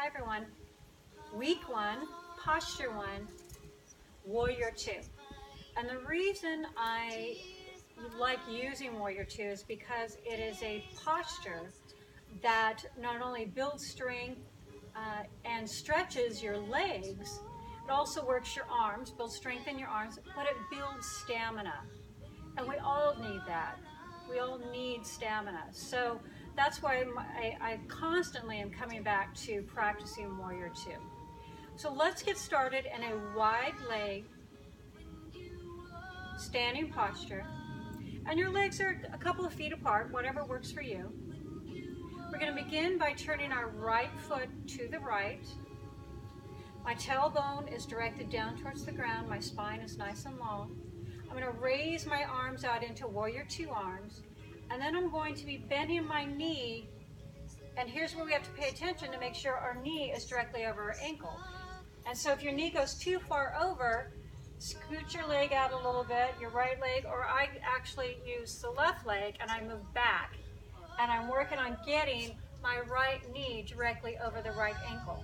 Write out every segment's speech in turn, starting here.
Hi everyone. Week 1, posture 1, warrior 2. And the reason I like using warrior 2 is because it is a posture that not only builds strength and stretches your legs, it also works your arms, builds strength in your arms, but it builds stamina. And we all need that. We all need stamina. So that's why I constantly am coming back to practicing warrior 2. So let's get started in a wide leg standing posture. And your legs are a couple of feet apart, whatever works for you. We're going to begin by turning our right foot to the right. My tailbone is directed down towards the ground. My spine is nice and long. I'm going to raise my arms out into warrior 2 arms. And then I'm going to be bending my knee. And here's where we have to pay attention to make sure our knee is directly over our ankle. And so if your knee goes too far over, scoot your leg out a little bit, your right leg, or I actually use the left leg and I move back. And I'm working on getting my right knee directly over the right ankle.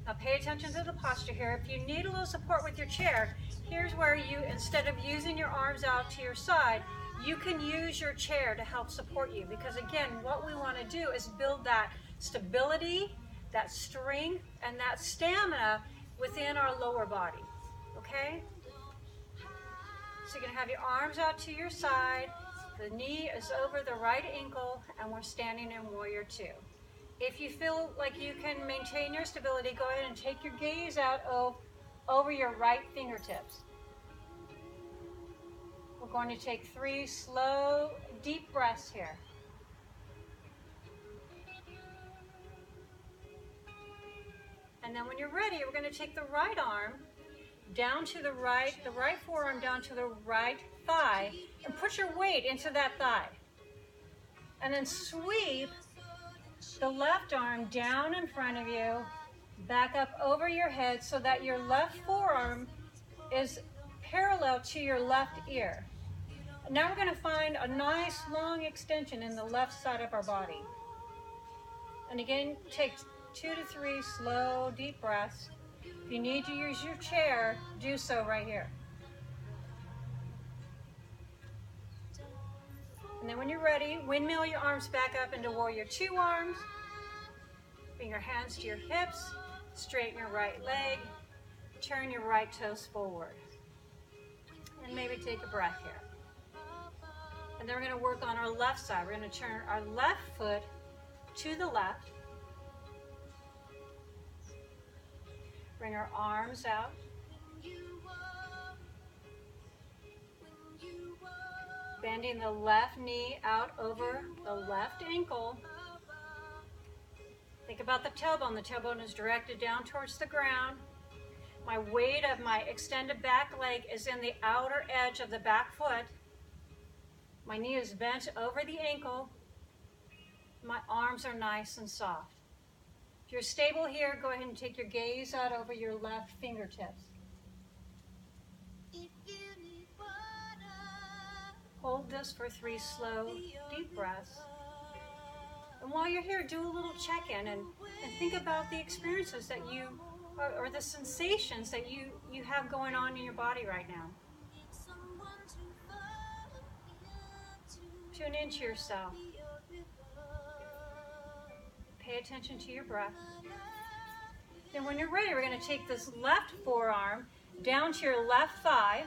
Now pay attention to the posture here. If you need a little support with your chair, here's where you, instead of using your arms out to your side, you can use your chair to help support you. Because again, what we want to do is build that stability, that strength, and that stamina within our lower body, okay? So you're going to have your arms out to your side, the knee is over the right ankle, and we're standing in warrior 2. If you feel like you can maintain your stability, go ahead and take your gaze out over your right fingertips. We're going to take 3 slow, deep breaths here. And then when you're ready, we're going to take the right arm down to the right forearm down to the right thigh, and put your weight into that thigh. And then sweep the left arm down in front of you, back up over your head so that your left forearm is parallel to your left ear. Now we're going to find a nice long extension in the left side of our body. And again, take 2 to 3 slow, deep breaths. If you need to use your chair, do so right here. And then when you're ready, windmill your arms back up into warrior 2 arms. Bring your hands to your hips, straighten your right leg, turn your right toes forward. And maybe take a breath here. And then we're going to work on our left side. We're going to turn our left foot to the left. Bring our arms out. Bending the left knee out over the left ankle. Think about the tailbone. The tailbone is directed down towards the ground. My weight of my extended back leg is in the outer edge of the back foot. My knee is bent over the ankle. My arms are nice and soft. If you're stable here, go ahead and take your gaze out over your left fingertips. Hold this for 3 slow, deep breaths. And while you're here, do a little check-in and think about the experiences that you, or the sensations that you have going on in your body right now. Tune into yourself. Pay attention to your breath. Then when you're ready, we're going to take this left forearm down to your left thigh.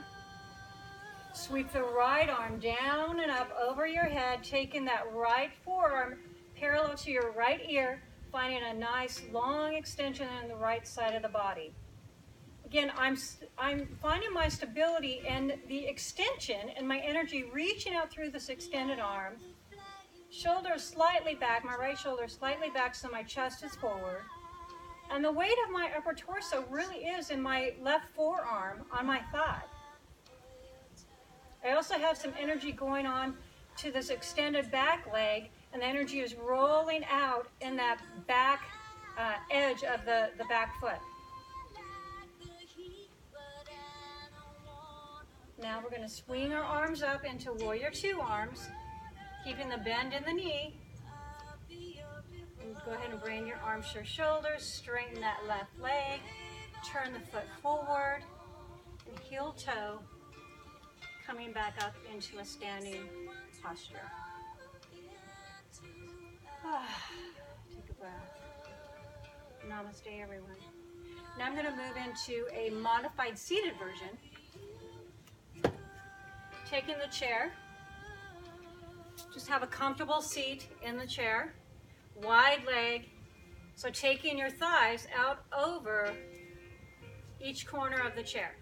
Sweep the right arm down and up over your head, taking that right forearm parallel to your right ear, finding a nice long extension on the right side of the body. Again, I'm finding my stability in the extension and my energy reaching out through this extended arm. Shoulders slightly back, my right shoulder slightly back so my chest is forward. And the weight of my upper torso really is in my left forearm on my thigh. I also have some energy going on to this extended back leg, and the energy is rolling out in that back edge of the back foot. Now we're going to swing our arms up into warrior 2 arms, keeping the bend in the knee. And Go ahead and bring your arms to your shoulders, straighten that left leg, turn the foot forward, and heel toe coming back up into a standing posture. Take a breath. Namaste, everyone. Now I'm going to move into a modified seated version. Taking the chair, just have a comfortable seat in the chair, wide leg, so taking your thighs out over each corner of the chair.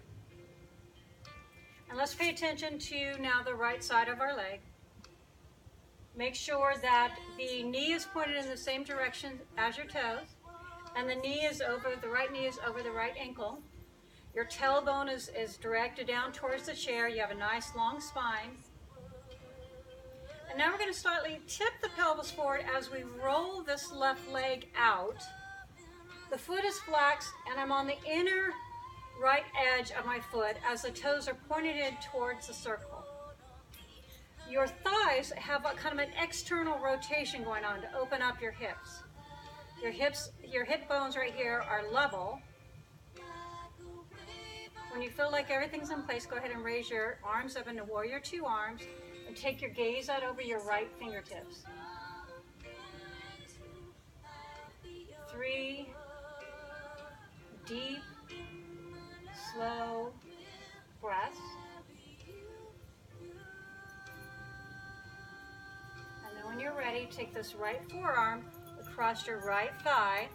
And let's pay attention to now the right side of our leg. Make sure that the knee is pointed in the same direction as your toes, and the right knee is over the right ankle. Your tailbone is directed down towards the chair. You have a nice long spine. And now we're going to slightly tip the pelvis forward as we roll this left leg out. The foot is flexed, and I'm on the inner right edge of my foot as the toes are pointed in towards the circle. Your thighs have a kind of an external rotation going on to open up your hips. Your hip bones right here are level. When you feel like everything's in place, go ahead and raise your arms up into Warrior Two arms and take your gaze out over your right fingertips. 3 deep, slow breaths. And then when you're ready, take this right forearm across your right thigh.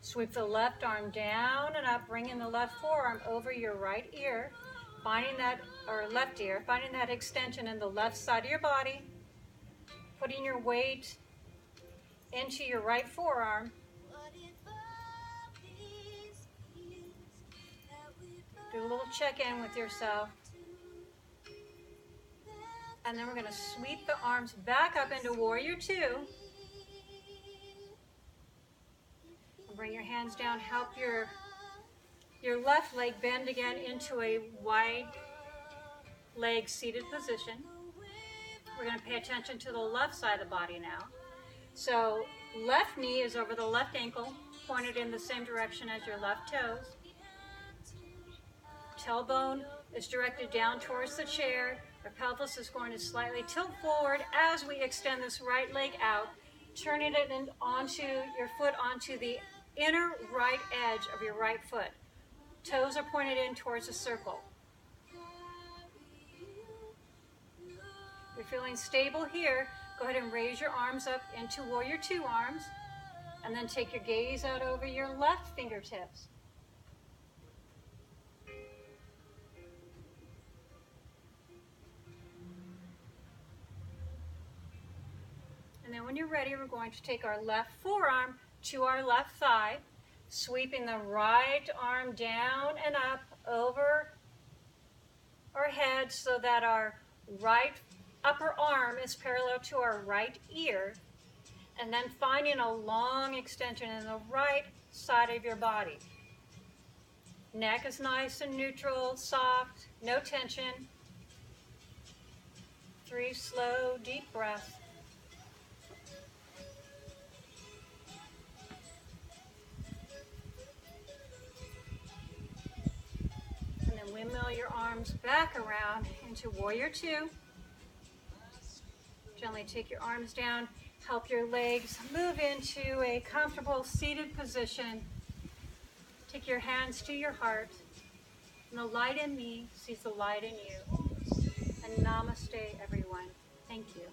Sweep the left arm down and up, bringing the left forearm over your right ear, finding that extension in the left side of your body, putting your weight into your right forearm. Do a little check-in with yourself. And then we're going to sweep the arms back up into Warrior Two. And bring your hands down. Help your left leg bend again into a wide leg seated position. We're going to pay attention to the left side of the body now. So left knee is over the left ankle, pointed in the same direction as your left toes. Tailbone is directed down towards the chair. Our pelvis is going to slightly tilt forward as we extend this right leg out, turning it onto your foot onto the inner right edge of your right foot. Toes are pointed in towards a circle. If you're feeling stable here, go ahead and raise your arms up into Warrior Two arms, and then take your gaze out over your left fingertips. And then when you're ready, we're going to take our left forearm to our left thigh, sweeping the right arm down and up over our head so that our right upper arm is parallel to our right ear, and then finding a long extension in the right side of your body. Neck is nice and neutral, soft, no tension. 3 slow, deep breaths. Windmill your arms back around into Warrior Two. Gently take your arms down. Help your legs move into a comfortable seated position. Take your hands to your heart. And the light in me sees the light in you. And namaste, everyone. Thank you.